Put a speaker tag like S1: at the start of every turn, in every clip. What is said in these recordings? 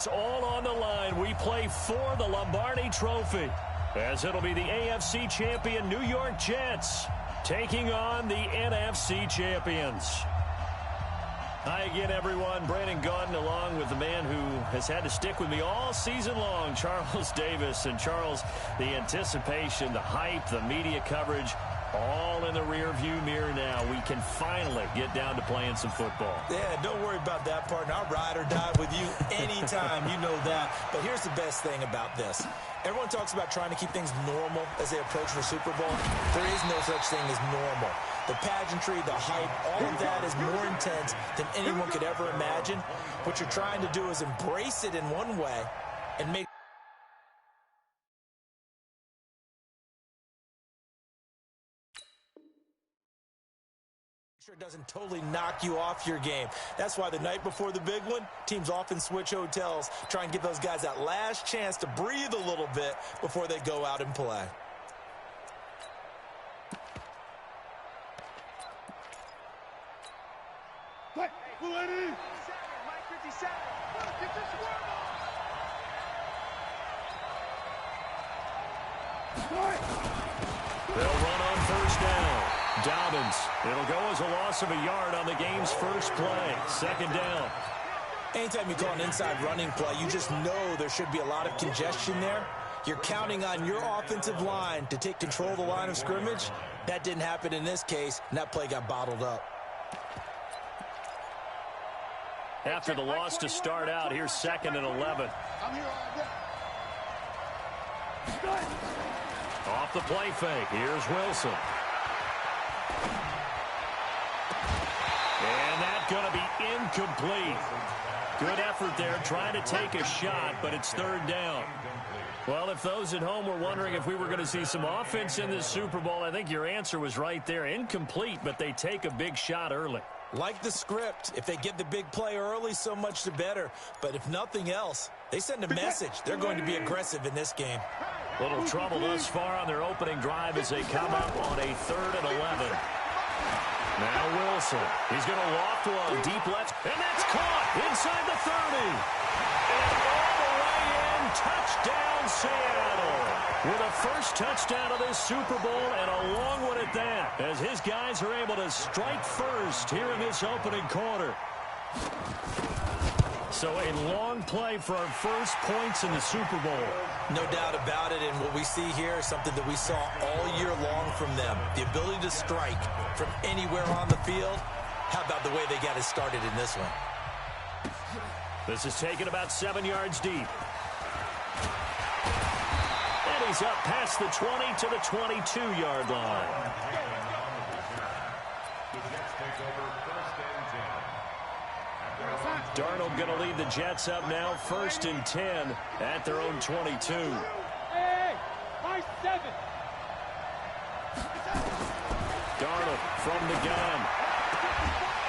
S1: It's all on the line. We play for the Lombardi Trophy, as it'll be the AFC champion New York Jets taking on the NFC champions. Hi again, everyone. Brandon Gaudin along with the man who has had to stick with me all season long, Charles Davis. And Charles, the anticipation, the hype, the media coverage, all in the rearview mirror now. We can finally get down to playing some football.
S2: Yeah, don't worry about that, partner. I'll ride or die with you anytime. You know that. But here's the best thing about this. Everyone talks about trying to keep things normal as they approach the Super Bowl. There is no such thing as normal. The pageantry, the hype, all of that is more intense than anyone could ever imagine. What you're trying to do is embrace it in one way and make sure it doesn't totally knock you off your game. That's why the night before the big one, teams often switch hotels, try and give those guys that last chance to breathe a little bit before they go out and play.
S1: They'll run on first down. Dobbins. It'll go as a loss of a yard on the game's first play. Second down.
S2: Anytime you call an inside running play, you just know there should be a lot of congestion there. You're counting on your offensive line to take control of the line of scrimmage. That didn't happen in this case, and that play got bottled up.
S1: After the loss to start out, here's 2nd and 11. Off the play fake, here's Wilson. And that's going to be incomplete. Good effort there, trying to take a shot, but it's 3rd down. Well, if those at home were wondering if we were going to see some offense in this Super Bowl, I think your answer was right there. Incomplete, but they take a big shot early.
S2: Like the script, if they get the big play early, so much the better. But if nothing else, they send a message. They're going to be aggressive in this game.
S1: Little trouble thus far on their opening drive as they come up on a 3rd and 11. Now Wilson. He's going to loft one deep left, and that's caught inside the 30. And all the way in, touchdown Seattle. With a first touchdown of this Super Bowl and a long one at that, as his guys are able to strike first here in this opening quarter. So a long play for our first points in the Super Bowl.
S2: No doubt about it, and what we see here is something that we saw all year long from them. The ability to strike from anywhere on the field. How about the way they got it started in this one?
S1: This is taken about 7 yards deep. And he's up past the 20 to the 22-yard line. Darnold going to lead the Jets up now, 1st and 10 at their own 22.
S3: Hey, my 7.
S1: Darnold from the gun.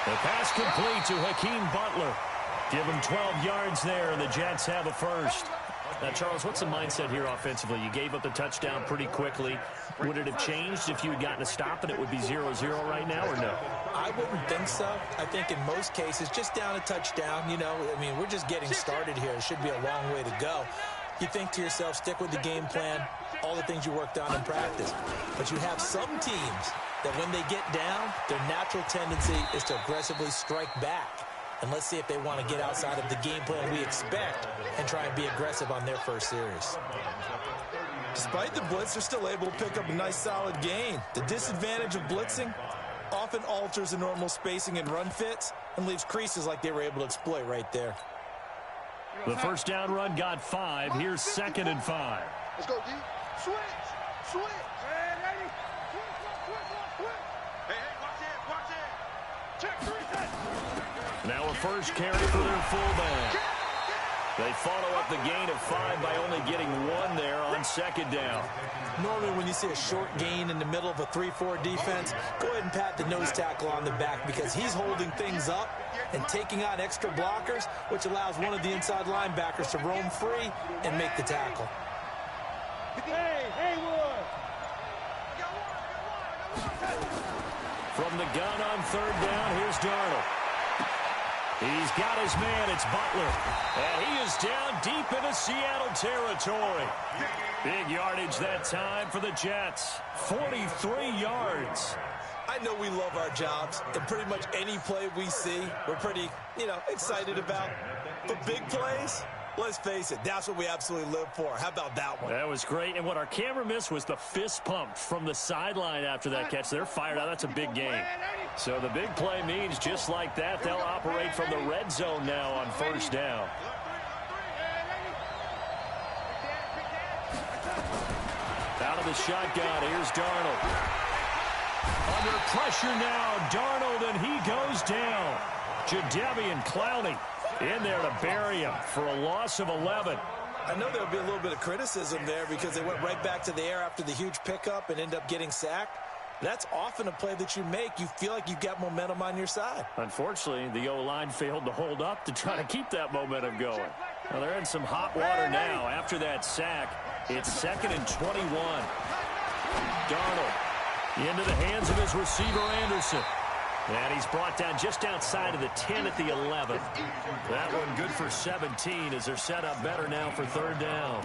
S1: The pass complete to Hakeem Butler. Give him 12 yards there, and the Jets have a first. Now, Charles, what's the mindset here offensively? You gave up the touchdown pretty quickly. Would it have changed if you had gotten a stop and it would be 0-0 right now, or no?
S2: I wouldn't think so. I think in most cases, just down a touchdown, you know, I mean, we're just getting started here. It should be a long way to go. You think to yourself, stick with the game plan, all the things you worked on in practice. But you have some teams that when they get down, their natural tendency is to aggressively strike back. And let's see if they want to get outside of the game plan we expect and try and be aggressive on their first series. Despite the blitz, they're still able to pick up a nice solid gain. The disadvantage of blitzing often alters the normal spacing and run fits and leaves creases like they were able to exploit right there.
S1: The first down run got 5. Here's 2nd and 5.
S3: Let's go, D. Switch. Switch. Hey, ready? Switch. Hey, watch it. Check 3 sets.
S1: Now a first carry for their fullback. They follow up the gain of 5 by only getting 1 there on 2nd down.
S2: Normally when you see a short gain in the middle of a 3-4 defense, go ahead and pat the nose tackle on the back because he's holding things up and taking on extra blockers, which allows one of the inside linebackers to roam free and make the tackle.
S3: Hey, Haywood.
S1: From the gun on 3rd down, here's Darnold. He's got his man. It's Butler. And he is down deep into Seattle territory. Big yardage that time for the Jets. 43 yards.
S2: I know we love our jobs, and pretty much any play we see, we're pretty, excited about. But big plays, let's face it, that's what we absolutely live for. How about that one?
S1: That was great. And what our camera missed was the fist pump from the sideline after that catch. They're fired out. That's a big game. So the big play means just like that, they'll operate from the red zone now on first down. Out of the shotgun, here's Darnold. Under pressure now, Darnold, and he goes down. Jadeveon Clowney in there to bury him for a loss of 11.
S2: I know there'll be a little bit of criticism there because they went right back to the air after the huge pickup and end up getting sacked. That's often a play that you make. You feel like you've got momentum on your side.
S1: Unfortunately, the O-line failed to hold up to try to keep that momentum going. Well, they're in some hot water now after that sack. It's 2nd and 21. Darnold into the hands of his receiver, Anderson. And he's brought down just outside of the 10 at the 11. That one good for 17 as they're set up better now for third down.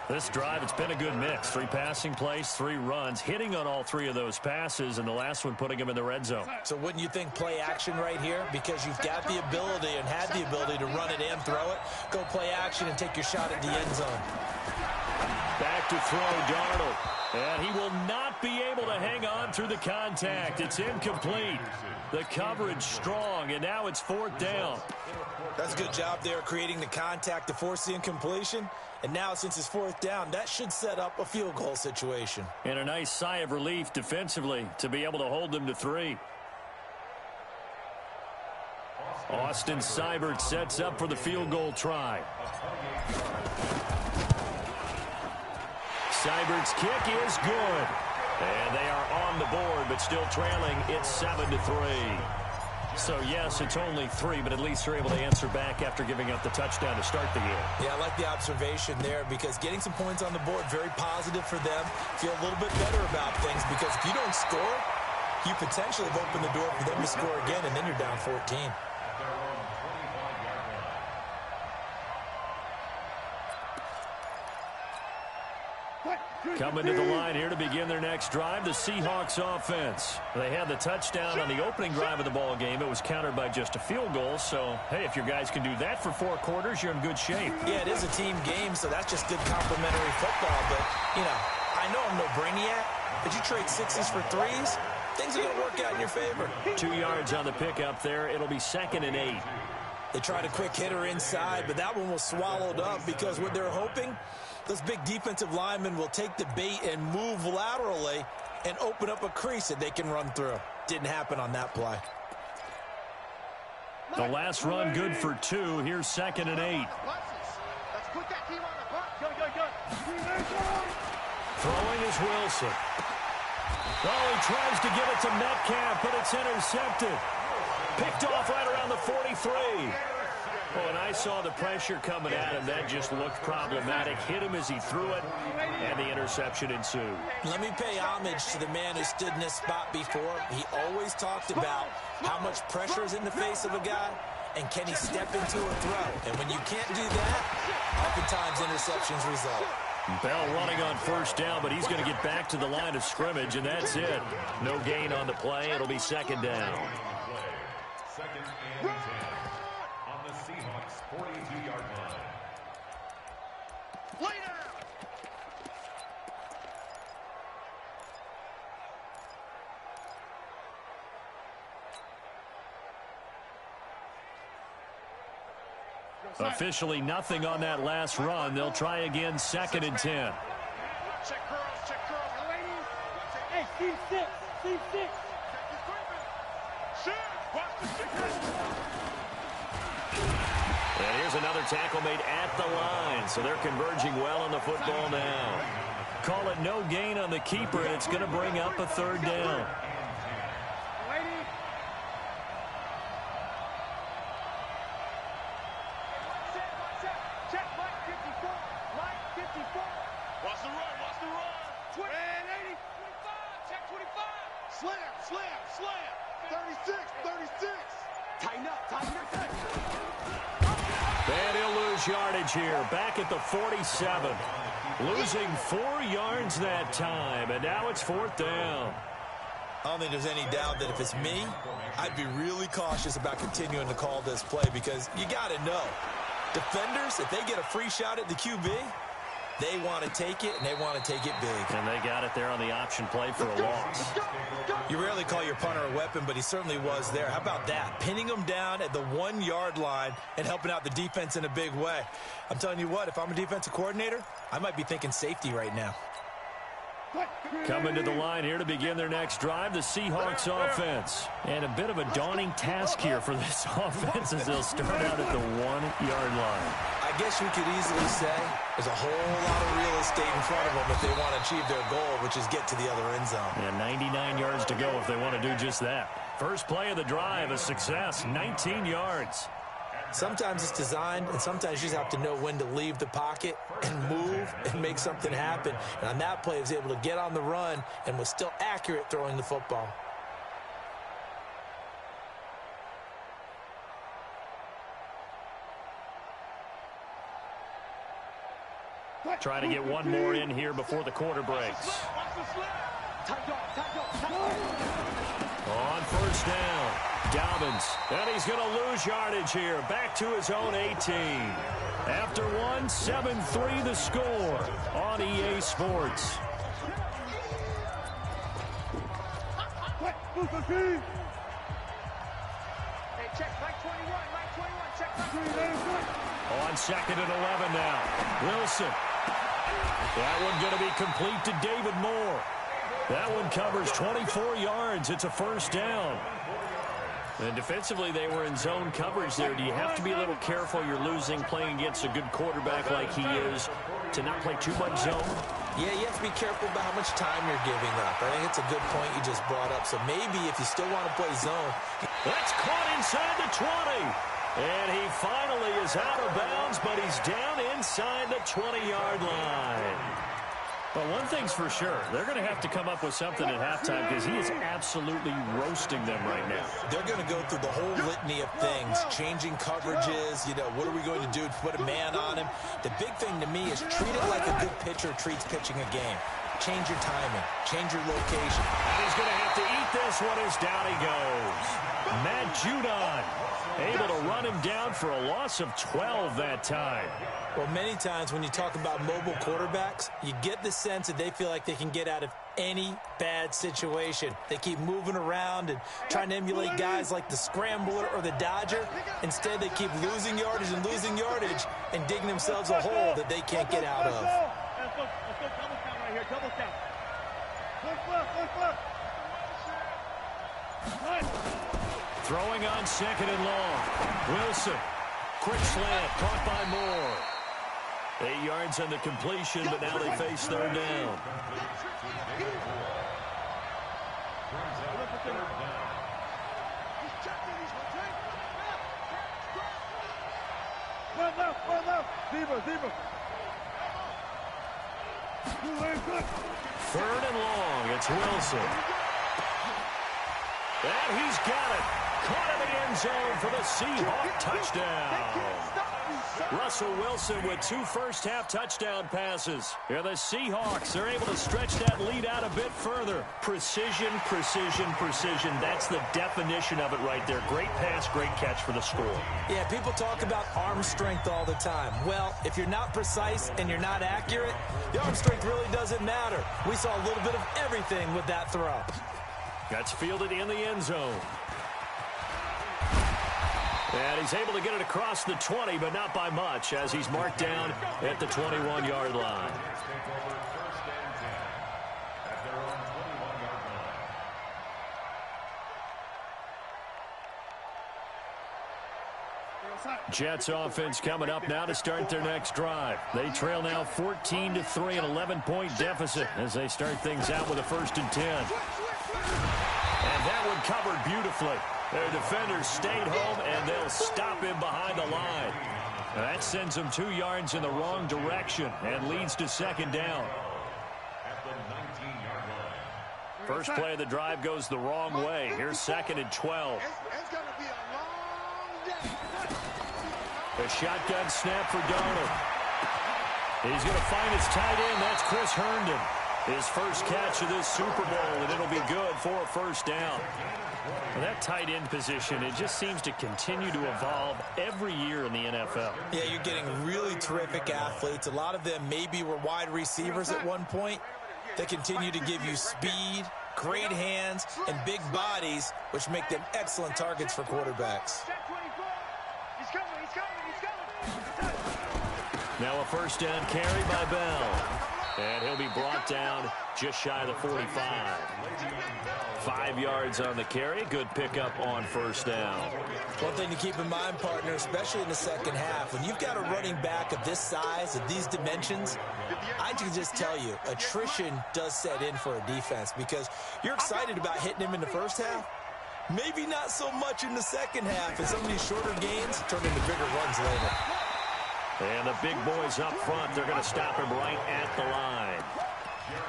S1: This drive, it's been a good mix. 3 passing plays, 3 runs, hitting on all 3 of those passes, and the last one putting him in the red zone.
S2: So wouldn't you think play action right here? Because you've got the ability and had the ability to run it and throw it. Go play action and take your shot at the end zone.
S1: Back to throw, Darnold. And he will not be able to hang on through the contact. It's incomplete. The coverage strong, and now it's 4th down.
S2: That's a good job there creating the contact to force the incompletion. And now since it's 4th down, that should set up a field goal situation.
S1: And a nice sigh of relief defensively to be able to hold them to 3. Austin Seibert sets up for the field goal try. Seibert's kick is good. And they are on the board, but still trailing. It's 7-3. So, yes, it's only 3, but at least they're able to answer back after giving up the touchdown to start the game.
S2: Yeah, I like the observation there because getting some points on the board, very positive for them. Feel a little bit better about things because if you don't score, you potentially have opened the door for them to score again, and then you're down 14.
S1: Coming to the line here to begin their next drive, the Seahawks offense. They had the touchdown on the opening drive of the ball game. It was countered by just a field goal. So, hey, if your guys can do that for 4 quarters, you're in good shape.
S2: Yeah, it is a team game, so that's just good complimentary football. But, I know I'm no brainiac, but you trade 6s for 3s, things are going to work out in your favor.
S1: 2 yards on the pickup there. It'll be 2nd and 8.
S2: They tried a quick hitter inside, but that one was swallowed up because what they're hoping, those big defensive linemen will take the bait and move laterally and open up a crease that they can run through. Didn't happen on that play.
S1: The last run good for 2. Here's 2nd and 8. Throwing is Wilson. Oh, he tries to give it to Metcalf, but it's intercepted. Picked off right around the 43. Oh, and I saw the pressure coming at him. That just looked problematic. Hit him as he threw it, and the interception ensued.
S2: Let me pay homage to the man who stood in this spot before. He always talked about how much pressure is in the face of a guy, and can he step into a throw. And when you can't do that, oftentimes interceptions result.
S1: Bell running on first down, but he's going to get back to the line of scrimmage, and that's it. No gain on the play. It'll be 2nd down.
S4: Second and 10 on the Seahawks 42-yard line.
S3: Lay down.
S1: Officially nothing on that last run. They'll try again, 2nd and 10.
S3: Check curls, check curls. Ladies. Hey, C6, C6.
S1: And here's another tackle made at the line. So they're converging well on the football now. Call it no gain on the keeper, and it's going to bring up a 3rd down.
S3: Slam, slam, slam. 36, 36.
S1: And he'll lose yardage here, back at the 47. Losing 4 yards that time, and now it's 4th down.
S2: I don't think there's any doubt that if it's me, I'd be really cautious about continuing to call this play because you got to know, defenders, if they get a free shot at the QB, they want to take it, and they want to take it big.
S1: And they got it there on the option play for a loss.
S2: You rarely call your punter a weapon, but he certainly was there. How about that? Pinning him down at the 1-yard line and helping out the defense in a big way. I'm telling you what, if I'm a defensive coordinator, I might be thinking safety right now.
S1: Coming to the line here to begin their next drive, the Seahawks offense. And a bit of a daunting task here for this offense as they'll start out at the 1-yard line.
S2: I guess you could easily say there's a whole lot of real estate in front of them if they want to achieve their goal, which is get to the other end zone.
S1: Yeah, 99 yards to go if they want to do just that. First play of the drive, a success, 19 yards.
S2: Sometimes it's designed, and sometimes you just have to know when to leave the pocket and move and make something happen. And on that play, he was able to get on the run and was still accurate throwing the football.
S1: Trying to get one more in here before the quarter breaks. On first down, Dobbins, and he's going to lose yardage here, back to his own 18. After one, 7-3 the score on EA Sports. On 2nd and 11 now, Wilson. That one going to be complete to David Moore. That one covers 24 yards. It's a first down. And defensively, they were in zone coverage there. Do you have to be a little careful? You're losing playing against a good quarterback like he is to not play too much zone?
S2: Yeah, you have to be careful about how much time you're giving up. I think it's a good point you just brought up. So maybe if you still want to play zone.
S1: That's caught inside the 20. And he finally is out of bounds, but he's down inside the 20-yard line. But one thing's for sure, they're going to have to come up with something at halftime because he is absolutely roasting them right now.
S2: They're going to go through the whole litany of things, changing coverages, what are we going to do to put a man on him? The big thing to me is treat it like a good pitcher treats pitching a game. Change your timing, change your location.
S1: And he's going to have to eat this one as down he goes. Matt Judon able to run him down for a loss of 12 that time.
S2: Well, many times when you talk about mobile quarterbacks, you get the sense that they feel like they can get out of any bad situation. They keep moving around and trying to emulate guys like the Scrambler or the Dodger. Instead, they keep losing yardage and digging themselves a hole that they can't get out of.
S3: Let's go double count right here, double count.
S1: Throwing on 2nd and long. Wilson. Quick slant, caught by Moore. 8 yards on the completion, but now they face 3rd down.
S3: Well left. Zebra.
S1: 3rd and long, it's Wilson. And he's got it. Caught in the end zone for the Seahawk touchdown. Russell Wilson with 2 first-half touchdown passes. Here the Seahawks are able to stretch that lead out a bit further. Precision. That's the definition of it right there. Great pass, great catch for the score.
S2: Yeah, people talk about arm strength all the time. Well, if you're not precise and you're not accurate, the arm strength really doesn't matter. We saw a little bit of everything with that throw.
S1: That's fielded in the end zone. And he's able to get it across the 20, but not by much, as he's marked down at the 21-yard line. Jets offense coming up now to start their next drive. They trail now 14-3, an 11-point deficit as they start things out with a 1st and 10. And that one covered beautifully. Their defenders stayed home, and they'll stop him behind the line. And that sends him 2 yards in the wrong direction and leads to 2nd down. First play of the drive goes the wrong way. Here's 2nd and 12.
S3: It's going to be a long
S1: A shotgun snap for Darnold. He's going to find his tight end. That's Chris Herndon. His first catch of this Super Bowl, and it'll be good for a first down. Well, that tight end position, it just seems to continue to evolve every year in the NFL.
S2: Yeah, you're getting really terrific athletes. A lot of them maybe were wide receivers at one point. They continue to give you speed, great hands, and big bodies, which make them excellent targets for quarterbacks.
S1: Now a first down carry by Bell. And he'll be brought down just shy of the 45. 5 yards on the carry. Good pickup on first down.
S2: One thing to keep in mind, partner, especially in the second half, when you've got a running back of this size, of these dimensions, I can just tell you, attrition does set in for a defense because you're excited about hitting him in the first half. Maybe not so much in the second half, and some of these shorter gains turn into bigger runs later.
S1: And the big boys up front, they're going to stop him right at the line.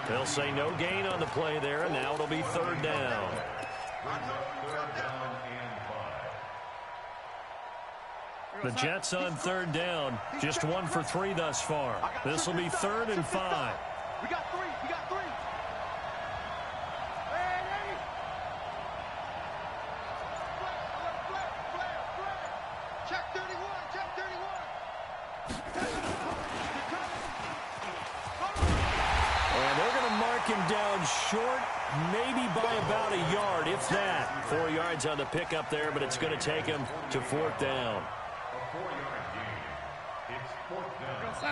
S1: They'll say no gain on the play there, and now it'll be third down. The Jets on third down, just 1 for 3 thus far. This will be 3rd and 5.
S3: We got 3. We got 3. Check 31. Check 31.
S1: And they're going to mark him down short, maybe by about a yard, if that. 4 yards on the pickup there, but it's going to take him to 4th down.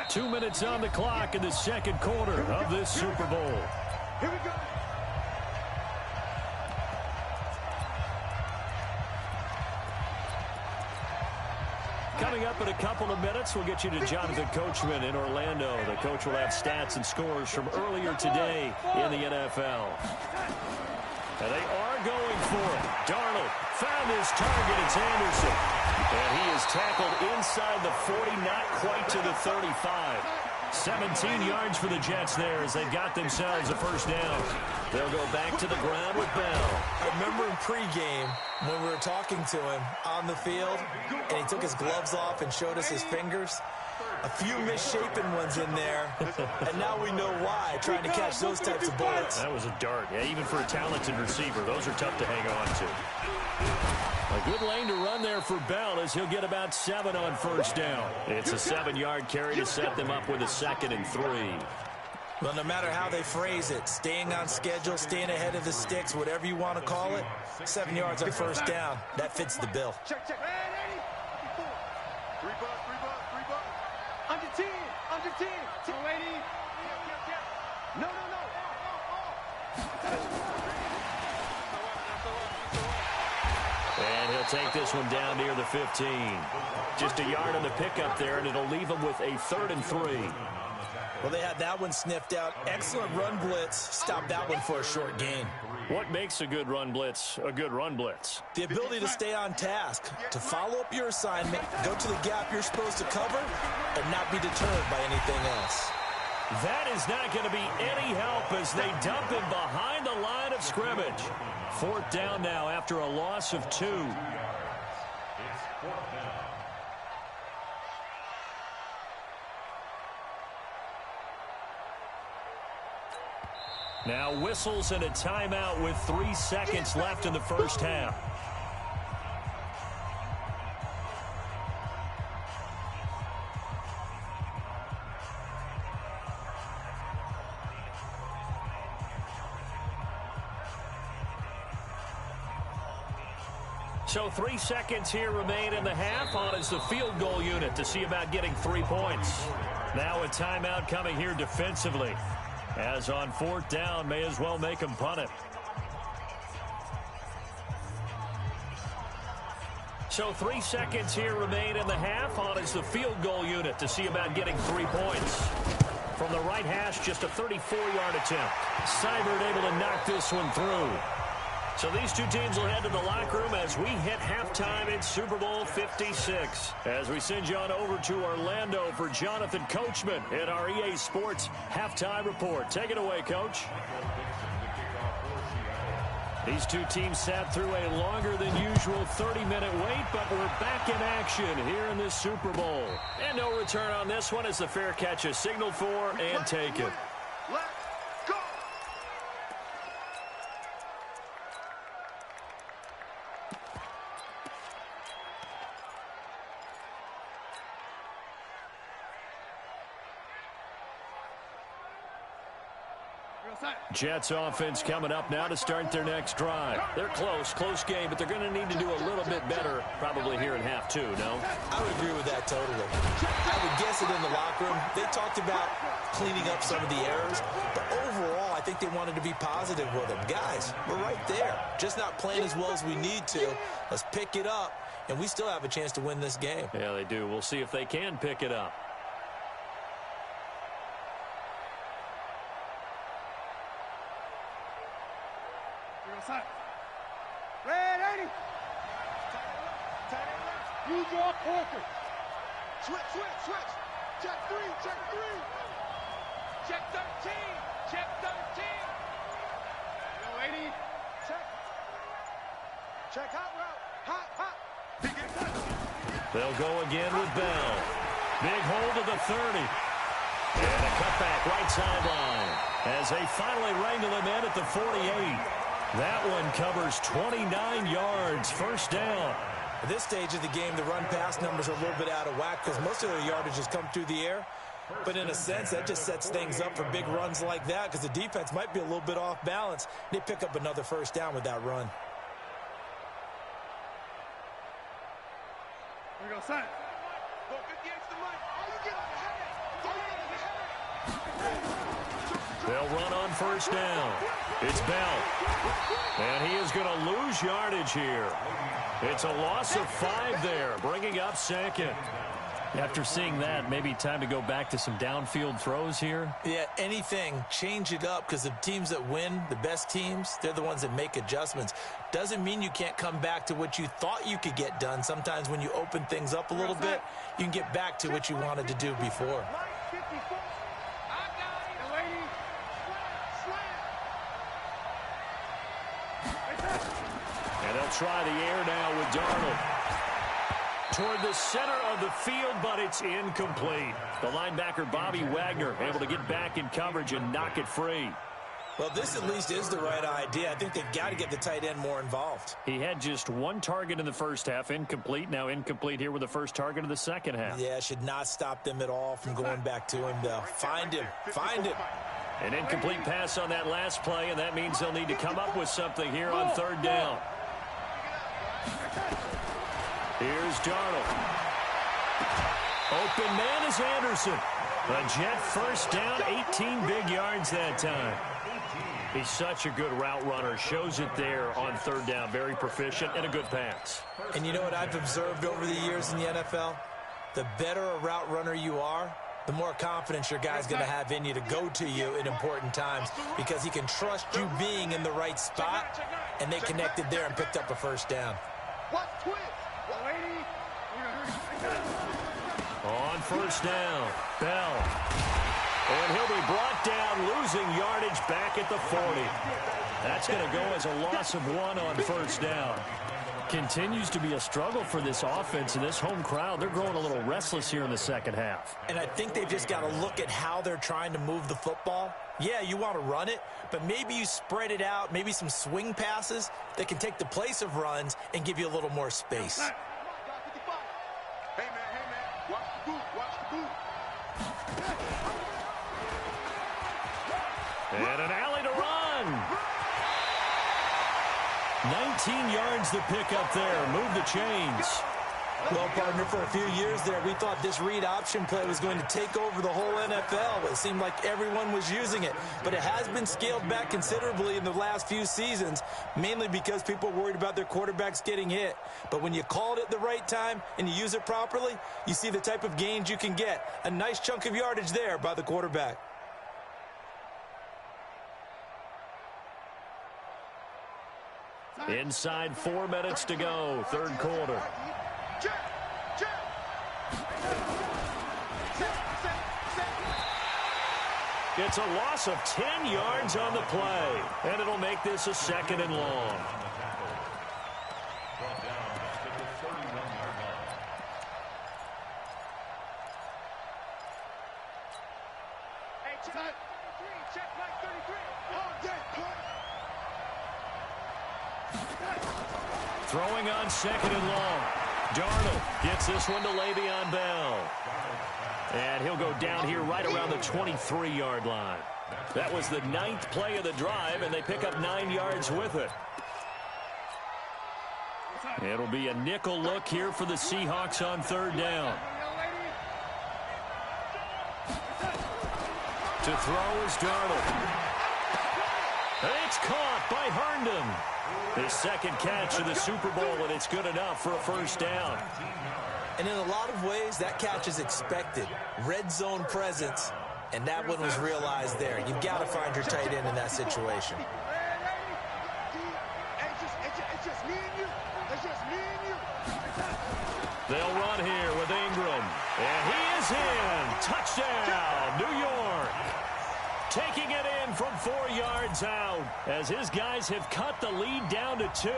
S1: 2 minutes on the clock in the second quarter of this Super Bowl.
S3: Here we go.
S1: Coming up in a couple of minutes, we'll get you to Jonathan Coachman in Orlando. The coach will have stats and scores from earlier today in the NFL. And they are going for it. Darnold found his target. It's Anderson. And he is tackled inside the 40, not quite to the 35. 17 yards for the Jets there as they got themselves a first down. They'll go back to the ground with Bell.
S2: I remember in pregame when we were talking to him on the field, and he took his gloves off and showed us his fingers. A few misshapen ones in there, and now we know why, trying to catch those types of bullets.
S1: That was a dart. Yeah, even for a talented receiver, those are tough to hang on to. A good lane to run there for Bell as he'll get about 7 on first down. It's a 7-yard carry to set them up with a 2nd and 3.
S2: Well, no matter how they phrase it, staying on schedule, staying ahead of the sticks, whatever you want to call it, 7 yards on first down, that fits the bill.
S3: Check, check. 3 bucks. Under 10. Under 10. No.
S1: And he'll take this one down near the 15. Just a yard on the pickup there, and it'll leave him with a 3rd and 3.
S2: Well, they had that one sniffed out. Excellent run blitz. Stop that one for a short gain.
S1: What makes a good run blitz a good run blitz?
S2: The ability to stay on task, to follow up your assignment, go to the gap you're supposed to cover, and not be deterred by anything else.
S1: That is not going to be any help as they dump him behind the line of scrimmage. 4th down now after a loss of 2. Now whistles and a timeout with 3 seconds left in the first half. So 3 seconds here remain in the half. On is the field goal unit to see about getting 3 points. Now a timeout coming here defensively. As on 4th down, may as well make him punt it. So 3 seconds here remain in the half. On is the field goal unit to see about getting 3 points. From the right hash, just a 34-yard attempt. Seibert able to knock this one through. So these two teams will head to the locker room as we hit halftime in Super Bowl 56. As we send you on over to Orlando for Jonathan Coachman in our EA Sports Halftime Report. Take it away, Coach. These two teams sat through a longer than usual 30-minute wait, but we're back in action here in this Super Bowl. And no return on this one as the fair catch is signaled for and taken.
S3: Let's go.
S1: Jets offense coming up now to start their next drive. They're close game, but they're going to need to do a little bit better probably here in half two, no?
S2: I would agree with that totally. I would guess it in the locker room. They talked about cleaning up some of the errors, but overall, I think they wanted to be positive with them. Guys, we're right there. Just not playing as well as we need to. Let's pick it up, and we still have a chance to win this game.
S1: Yeah, they do. We'll see if they can pick it up.
S3: Red 80. Use your poker. Switch. Check 3. Check 13. Check 13. Yo, 80. Check hot route. Hot.
S1: They'll go again with Bell. Big hold of the 30. And a cutback right sideline as they finally wrangle him in at the 48. That one covers 29 yards, first down.
S2: At this stage of the game, the run-pass numbers are a little bit out of whack because most of their yardage has come through the air. But in a sense, that just sets things up for big runs like that because the defense might be a little bit off balance. They pick up another first down with that run.
S3: Here we go, son. Go 58 to the right. Oh, you get
S1: They'll run on first down. It's Bell. And he is going to lose yardage here. It's a loss of 5 there, bringing up second. After seeing that, maybe time to go back to some downfield throws here.
S2: Yeah, anything. Change it up because the teams that win, the best teams, they're the ones that make adjustments. Doesn't mean you can't come back to what you thought you could get done. Sometimes when you open things up a little bit, you can get back to what you wanted to do before.
S1: And they'll try the air now with Darnold. Toward the center of the field, but it's incomplete. The linebacker, Bobby Wagner, able to get back in coverage and knock it free.
S2: Well, this at least is the right idea. I think they've got to get the tight end more involved.
S1: He had just 1 target in the first half, incomplete. Now incomplete here with the first target of the second half.
S2: Yeah, should not stop them at all from going back to him, though. Find him.
S1: An incomplete pass on that last play, and that means they'll need to come up with something here on third down. Here's Darnold. Open man is Anderson. A Jet first down, 18 big yards that time. He's such a good route runner. Shows it there on third down. Very proficient and a good pass.
S2: And you know what I've observed over the years in the NFL? The better a route runner you are, the more confidence your guy's going to have in you to go to you in important times because he can trust you being in the right spot, and they connected there and picked up a first down.
S1: On first down, Bell. And he'll be brought down, losing yardage back at the 40. That's going to go as a loss of 1 on first down. Continues to be a struggle for this offense and this home crowd. They're growing a little restless here in the second half.
S2: And I think they've just got to look at how they're trying to move the football. Yeah, you want to run it, but maybe you spread it out, maybe some swing passes that can take the place of runs and give you a little more space.
S3: Hey, man, watch the boot.
S1: And an alley to run. 19 yards to pick up there. Move the chains.
S2: Well, partner, for a few years there, we thought this read option play was going to take over the whole NFL. It seemed like everyone was using it. But it has been scaled back considerably in the last few seasons, mainly because people are worried about their quarterbacks getting hit. But when you call it at the right time and you use it properly, you see the type of gains you can get. A nice chunk of yardage there by the quarterback.
S1: Inside 4 minutes to go, third quarter. It's a loss of 10 yards on the play, and it'll make this a 2nd and long. Throwing on 2nd and long. Darnold gets this one to Le'Veon Bell. And he'll go down here right around the 23-yard line. That was the 9th play of the drive, and they pick up 9 yards with it. It'll be a nickel look here for the Seahawks on 3rd down. To throw is Darnold. And it's caught by Herndon. His 2nd catch of the Super Bowl, and it's good enough for a 1st down.
S2: And in a lot of ways, that catch is expected. Red zone presence, and that one was realized there. You've got to find your tight end in that situation.
S1: They'll run here with Ingram. And he is in. Touchdown, New York. Taking it in from 4 yards out as his guys have cut the lead down to 2.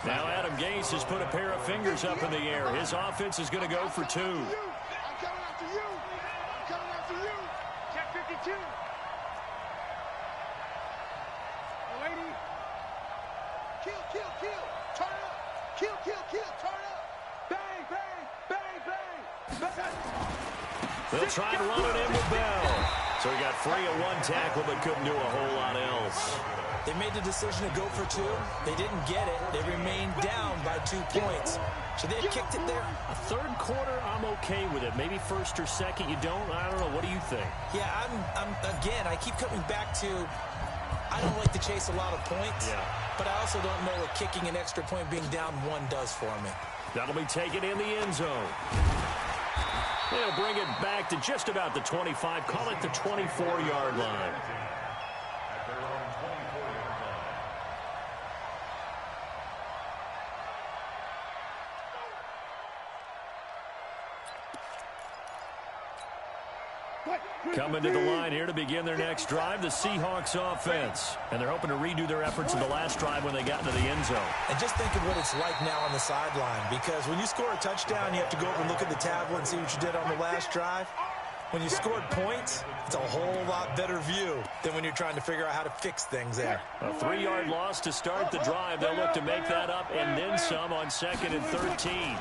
S1: Now Adam Gase has put a pair of fingers up in the air. His offense is going to go for 2.
S3: I'm coming after you. I'm coming after you. Check 52. Lady. Kill, kill, kill. Turn up. Kill, kill, kill. Turn up. Bang, bang, bang, bang. Bang.
S1: They'll try and run it in with Bell. So he got free of 1 tackle but couldn't do a whole lot else.
S2: They made the decision to go for 2. They didn't get it. They remained down by 2 points. Should they have kicked it there?
S1: A 3rd quarter, I'm okay with it. Maybe 1st or 2nd, you don't? I don't know. What do you think?
S2: Yeah, again, I keep coming back to I don't like to chase a lot of points.
S1: Yeah.
S2: But I also don't know what kicking an extra point being down 1 does for me.
S1: That'll be taken in the end zone. They'll bring it back to just about the 25. Call it the 24-yard line. Coming to the line here to begin their next drive, the Seahawks offense. And they're hoping to redo their efforts in the last drive when they got into the end zone.
S2: And just think of what it's like now on the sideline, because when you score a touchdown, you have to go over and look at the tablet and see what you did on the last drive. When you scored points, it's a whole lot better view than when you're trying to figure out how to fix things there.
S1: A 3-yard loss to start the drive. They'll look to make that up and then some on 2nd and 13.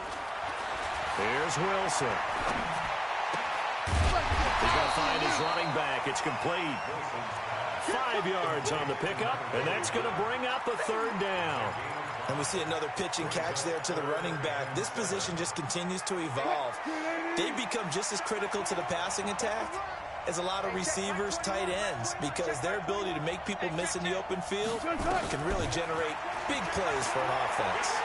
S1: Here's Wilson. He's going to find his running back. It's complete. 5 yards on the pickup, and that's going to bring up a 3rd down.
S2: And we see another pitch and catch there to the running back. This position just continues to evolve. They become just as critical to the passing attack as a lot of receivers, tight ends, because their ability to make people miss in the open field can really generate big plays for an offense.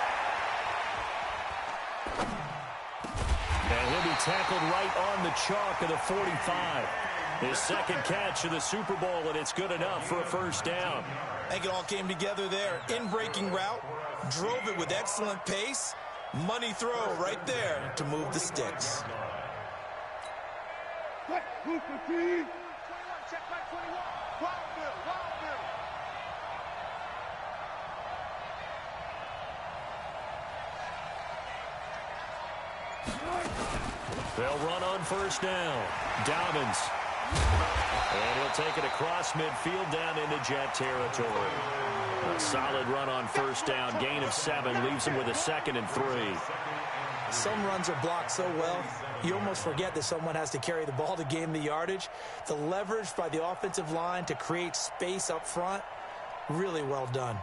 S1: And he'll be tackled right on the chalk of the 45. His 2nd catch of the Super Bowl, and it's good enough for a 1st down.
S2: I think it all came together there. In-breaking route, drove it with excellent pace. Money throw right there to move the sticks.
S1: They'll run on 1st down. Dobbins. And he'll take it across midfield down into Jet territory. A solid run on 1st down. Gain of 7 leaves him with a 2nd and 3.
S2: Some runs are blocked so well, you almost forget that someone has to carry the ball to gain the yardage. The leverage by the offensive line to create space up front, really well done.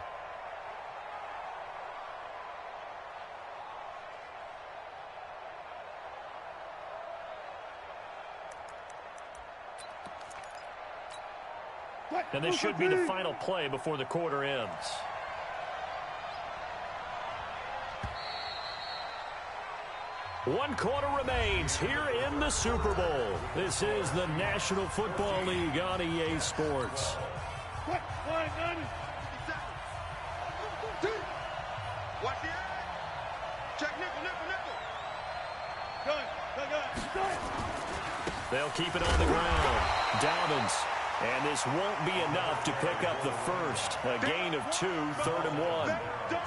S1: And this should be the final play before the quarter ends. One quarter remains here in the Super Bowl. This is the National Football League on EA Sports.
S3: Watch the eye. Check nickel, nickel, nickel. Done.
S1: They'll keep it on the ground. Dobbins. And this won't be enough to pick up the first. A gain of 2, 3rd and 1.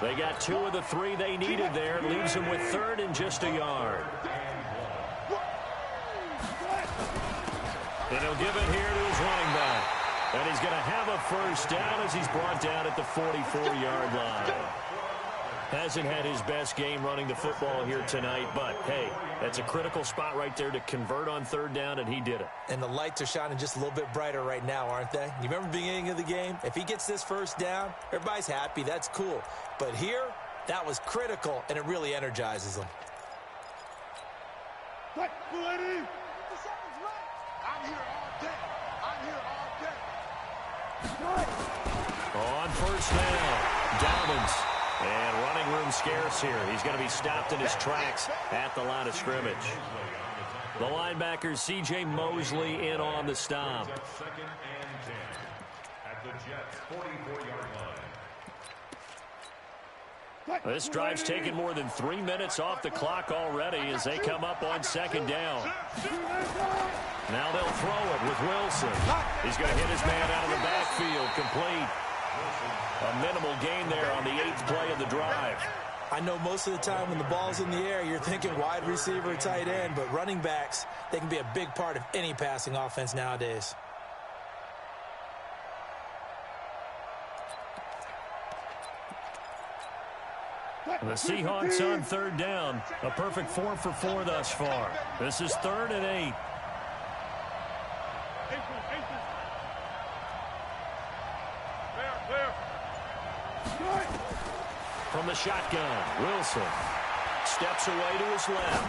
S1: They got 2 of the 3 they needed there. Leaves them with 3rd and just a yard. And he'll give it here to his running back. And he's going to have a first down as he's brought down at the 44-yard line. Hasn't had his best game running the football here tonight, but, hey, that's a critical spot right there to convert on 3rd down, and he did it.
S2: And the lights are shining just a little bit brighter right now, aren't they? You remember the beginning of the game? If he gets this first down, everybody's happy. That's cool. But here, that was critical, and it really energizes them.
S3: I'm here all day. I'm here all day.
S1: On first down, Dobbins. And running room scarce here. He's going to be stopped in his tracks at the line of scrimmage. The linebacker, C.J. Mosley, in on the stop.
S4: 2nd and 10 at the Jets' 44-yard line.
S1: This drive's taken more than 3 minutes off the clock already as they come up on 2nd down. Now they'll throw it with Wilson. He's going to hit his man out of the backfield, complete. A minimal gain there on the 8th play of the drive.
S2: I know most of the time when the ball's in the air, you're thinking wide receiver, tight end, but running backs, they can be a big part of any passing offense nowadays.
S1: The Seahawks on 3rd down. A perfect 4 for 4 thus far. This is 3rd and 8. From the shotgun, Wilson steps away to his left.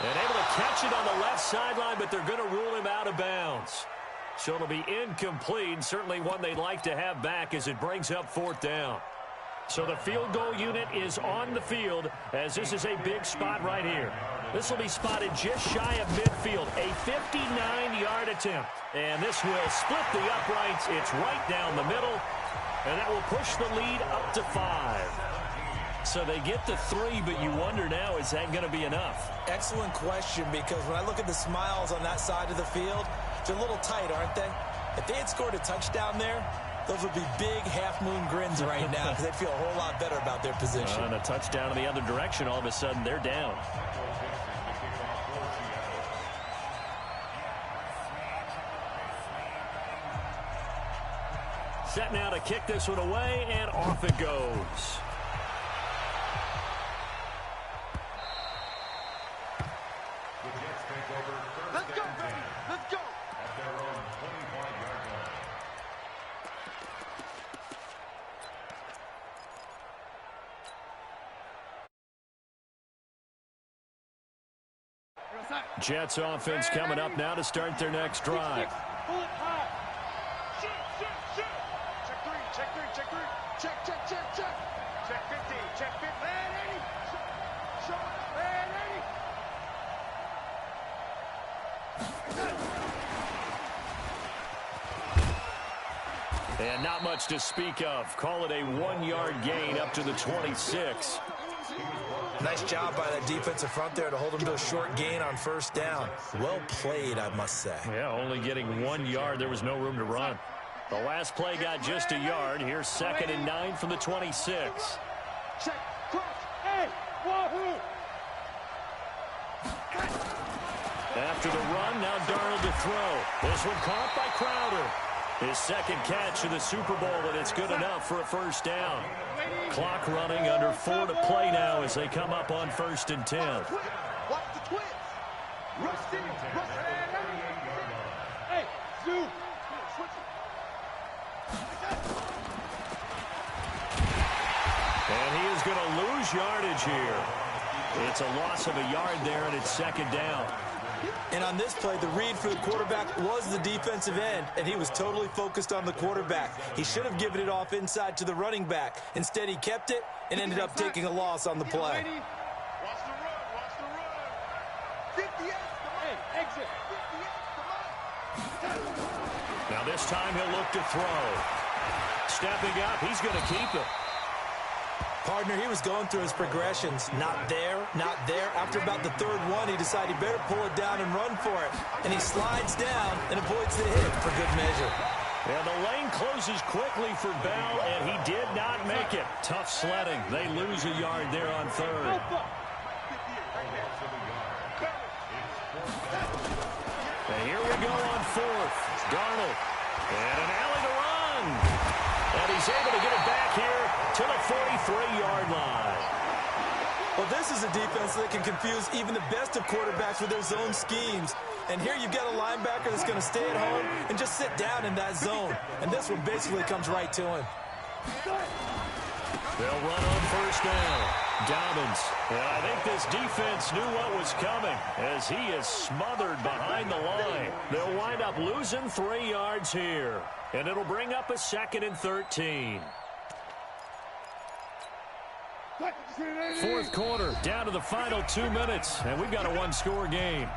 S1: And able to catch it on the left sideline, but they're going to rule him out of bounds. So it'll be incomplete, certainly one they'd like to have back as it brings up 4th down. So the field goal unit is on the field as this is a big spot right here. This will be spotted just shy of midfield, a 59-yard attempt. And this will split the uprights. It's right down the middle. And that will push the lead up to 5. So they get to 3, but you wonder now, is that going to be enough?
S2: Excellent question, because when I look at the smiles on that side of the field, they're a little tight, aren't they? If they had scored a touchdown there, those would be big half-moon grins right now because they'd feel a whole lot better about their position.
S1: And a touchdown in the other direction, all of a sudden they're down. Set now to kick this one away, and off it goes.
S4: The Jets take over 1st
S3: Let's go,
S4: and 10
S3: baby. Let's go.
S4: at their own 25-yard line.
S1: Jets offense coming up now to start their next drive.
S3: Pull it high. Shoot. Check 3. Check 3. Check. Check 15. Check 15. Man, 80. Show it. Man, 80.
S1: And not much to speak of. Call it a 1-yard gain up to the 26.
S2: Nice job by that defensive front there to hold them to a short gain on first down. Well played, I must say.
S1: Yeah, only getting 1 yard. There was no room to run. The last play got just a yard. Here's 2nd and 9 from the 26.
S3: Check. Cross. Hey. Wahoo.
S1: After the run, now Darnold to throw. This one caught by Crowder. His 2nd catch of the Super Bowl, and it's good enough for a first down. Clock running under 4 to play now as they come up on 1st and 10.
S3: Watch the twins. Rush in. Hey, zoom. Switch it.
S1: And he is going to lose yardage here. It's a loss of a yard there, and it's 2nd down.
S2: And on this play, the read for the quarterback was the defensive end, and he was totally focused on the quarterback. He should have given it off inside to the running back. Instead, he kept it and ended up taking a loss on the play.
S3: Watch the run. 58. Hey, exit. 58.
S1: Now this time he'll look to throw. Stepping up, he's going to keep it.
S2: Partner, he was going through his progressions. Not there, not there. After about the third one, he decided he better pull it down and run for it. And he slides down and avoids the hit for good measure.
S1: And the lane closes quickly for Bell, and he did not make it. Tough sledding. They lose a yard there on third. And here we go on fourth. Darnold. And an alley to run. And he's able to get it back here to the 43-yard line.
S2: Well, this is a defense that can confuse even the best of quarterbacks with their zone schemes. And here you've got a linebacker that's going to stay at home and just sit down in that zone. And this one basically comes right to him.
S1: They'll run on first down. Dobbins. And I think this defense knew what was coming as he is smothered behind the line. They'll wind up losing 3 yards here. And it'll bring up a 2nd and 13. Fourth quarter, down to the final 2 minutes, and we've got a one-score game.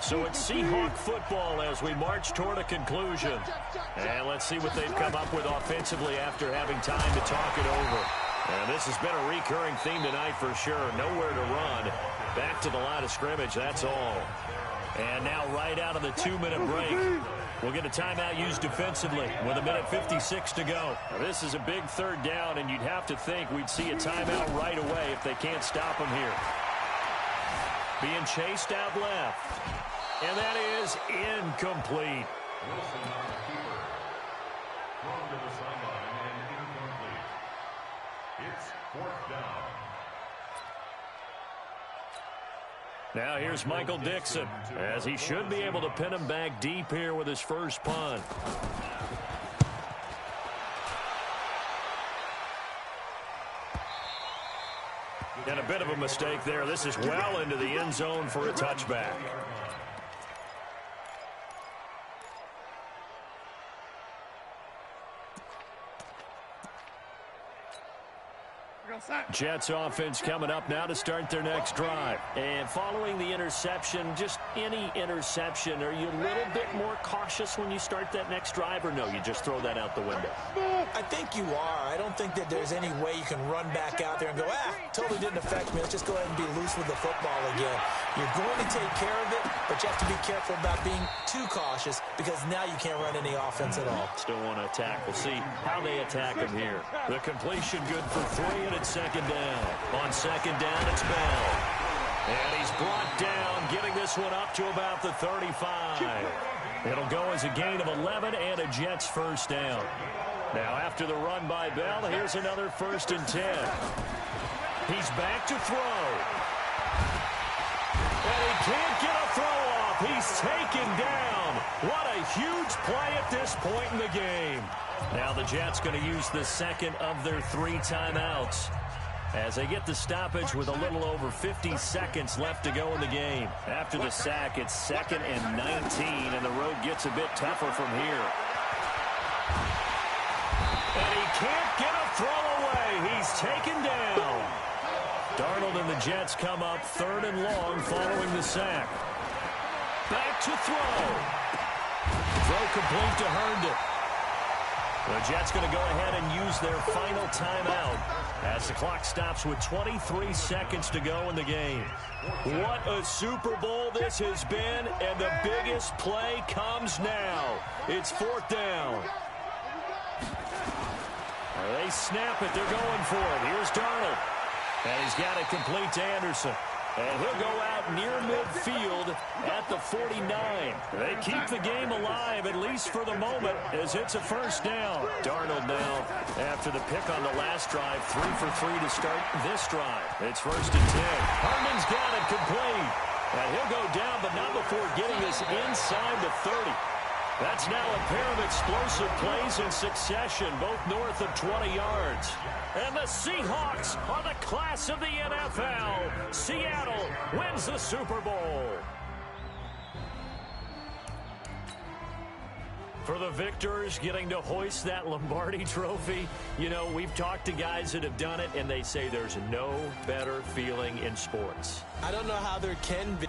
S1: So it's Seahawk football as we march toward a conclusion. And let's see what they've come up with offensively after having time to talk it over. And this has been a recurring theme tonight for sure. Nowhere to run. Back to the line of scrimmage, that's all. And now right out of the 2-minute break, we'll get a timeout used defensively with 1:56 to go. Now, this is a big third down, and you'd have to think we'd see a timeout right away if they can't stop them here. Being chased out left. And that is incomplete.
S4: Wilson on the keeper. Thrown to the sideline and incomplete. It's 4th down.
S1: Now here's Michael Dixon, as he should be able to pin him back deep here with his first punt. And a bit of a mistake there. This is well into the end zone for a touchback. Jets offense coming up now to start their next drive. And following the interception, just any interception, are you a little bit more cautious when you start that next drive, or no, you just throw that out the window?
S2: I think you are. I don't think that there's any way you can run back out there and go, totally didn't affect me. Let's just go ahead and be loose with the football again. You're going to take care of it, but you have to be careful about being too cautious because now you can't run any offense at all.
S1: Still want to attack. We'll see how they attack him here. The completion good for 3, and it's 2nd down. On 2nd down, it's Bell. And he's brought down, getting this one up to about the 35. It'll go as a gain of 11 and a Jets first down. Now after the run by Bell, here's another 1st and 10. He's back to throw. And he can't get a throw off. He's taken down. What a huge play at this point in the game. Now the Jets going to use the 2nd of their 3 timeouts as they get the stoppage with a little over 50 seconds left to go in the game. After the sack, it's 2nd and 19, and the road gets a bit tougher from here. And he can't get a throw away. He's taken down. Darnold and the Jets come up 3rd and long following the sack. Back to throw. Throw complete to Herndon. The Jets going to go ahead and use their final timeout as the clock stops with 23 seconds to go in the game. What a Super Bowl this has been, and the biggest play comes now. It's 4th down. They snap it. They're going for it. Here's Darnold. And he's got it complete to Anderson. And he'll go out near midfield at the 49. They keep the game alive, at least for the moment, as it's a first down. Darnold now, after the pick on the last drive, 3 for 3 to start this drive. It's 1st and 10. Herndon's got it complete. And he'll go down, but not before getting this inside the 30. That's now a pair of explosive plays in succession, both north of 20 yards. And the Seahawks are the class of the NFL. Seattle wins the Super Bowl. For the victors getting to hoist that Lombardi trophy, you know, we've talked to guys that have done it, and they say there's no better feeling in sports.
S2: I don't know how there can be.